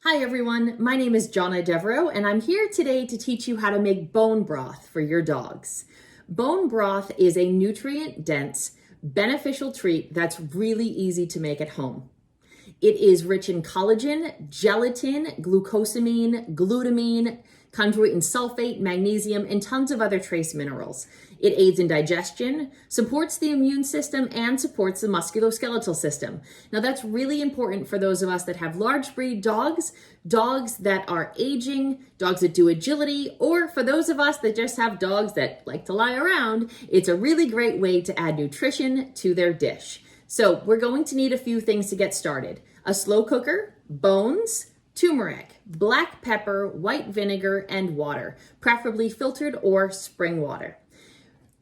Hi everyone, my name is Jonna Devereaux and I'm here today to teach you how to make bone broth for your dogs. Bone broth is a nutrient-dense, beneficial treat that's really easy to make at home. It is rich in collagen, gelatin, glucosamine, glutamine, chondroitin sulfate, magnesium, and tons of other trace minerals. It aids in digestion, supports the immune system, and supports the musculoskeletal system. Now that's really important for those of us that have large breed dogs, dogs that are aging, dogs that do agility, or for those of us that just have dogs that like to lie around, it's a really great way to add nutrition to their dish. So we're going to need a few things to get started. A slow cooker, bones, turmeric, black pepper, white vinegar, and water, preferably filtered or spring water.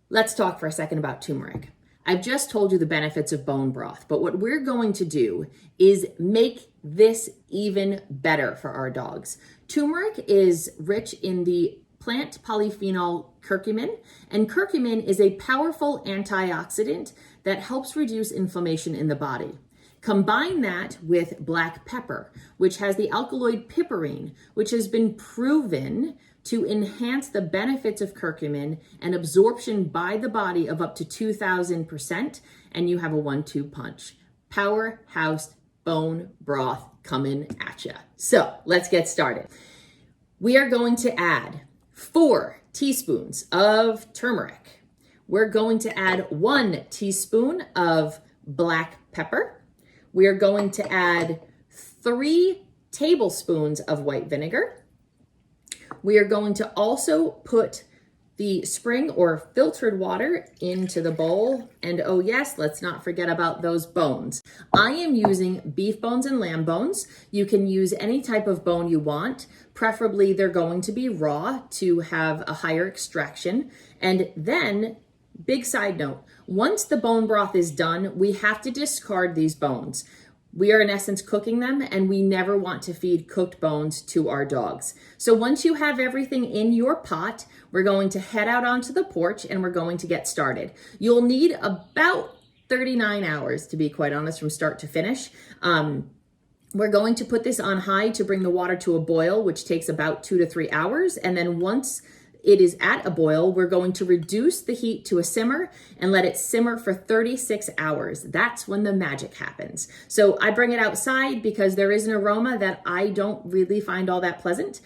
Let's talk for a second about turmeric. I've just told you the benefits of bone broth, but what we're going to do is make this even better for our dogs. Turmeric is rich in the plant polyphenol curcumin, and curcumin is a powerful antioxidant that helps reduce inflammation in the body. Combine that with black pepper, which has the alkaloid piperine, which has been proven to enhance the benefits of curcumin and absorption by the body of up to 2,000%, and you have a 1-2 punch. Powerhouse bone broth coming at ya. So let's get started. We are going to add 4 teaspoons of turmeric. We're going to add 1 teaspoon of black pepper. We are going to add 3 tablespoons of white vinegar. We are going to also put the spring or filtered water into the bowl. And oh yes, let's not forget about those bones. I am using beef bones and lamb bones. You can use any type of bone you want. Preferably they're going to be raw to have a higher extraction. And then, big side note, once the bone broth is done, we have to discard these bones. We are in essence cooking them, and we never want to feed cooked bones to our dogs. So once you have everything in your pot, we're going to head out onto the porch and we're going to get started. You'll need about 39 hours, to be quite honest, from start to finish. We're going to put this on high to bring the water to a boil, which takes about 2 to 3 hours. And then once it is at a boil, we're going to reduce the heat to a simmer and let it simmer for 36 hours. That's when the magic happens. So I bring it outside because there is an aroma that I don't really find all that pleasant.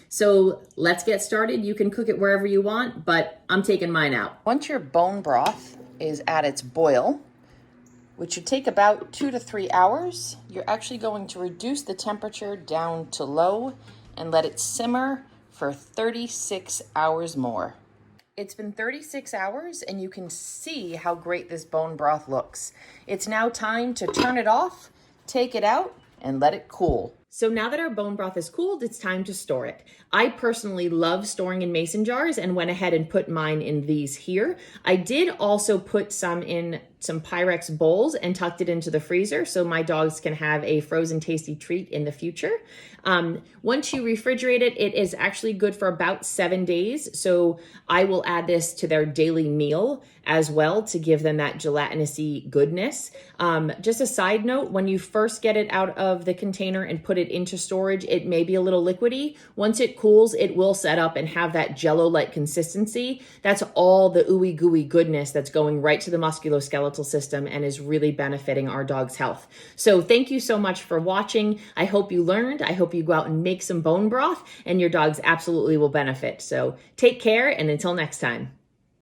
So let's get started. You can cook it wherever you want, but I'm taking mine out. Once your bone broth is at its boil, which should take about 2 to 3 hours, you're actually going to reduce the temperature down to low and let it simmer for 36 hours more. It's been 36 hours and you can see how great this bone broth looks. It's now time to turn it off, take it out, and let it cool. So now that our bone broth is cooled, it's time to store it. I personally love storing in mason jars and went ahead and put mine in these here. I did also put some in some Pyrex bowls and tucked it into the freezer so my dogs can have a frozen tasty treat in the future. Once you refrigerate it, it is actually good for about 7 days. So I will add this to their daily meal as well to give them that gelatinous-y goodness. Just a side note, when you first get it out of the container and put it into storage, it may be a little liquidy. Once it cools, it will set up and have that jello-like consistency. That's all the ooey gooey goodness that's going right to the musculoskeletal system and is really benefiting our dog's health. So thank you so much for watching. I hope you learned. I hope you go out and make some bone broth and your dogs absolutely will benefit. So take care, and until next time.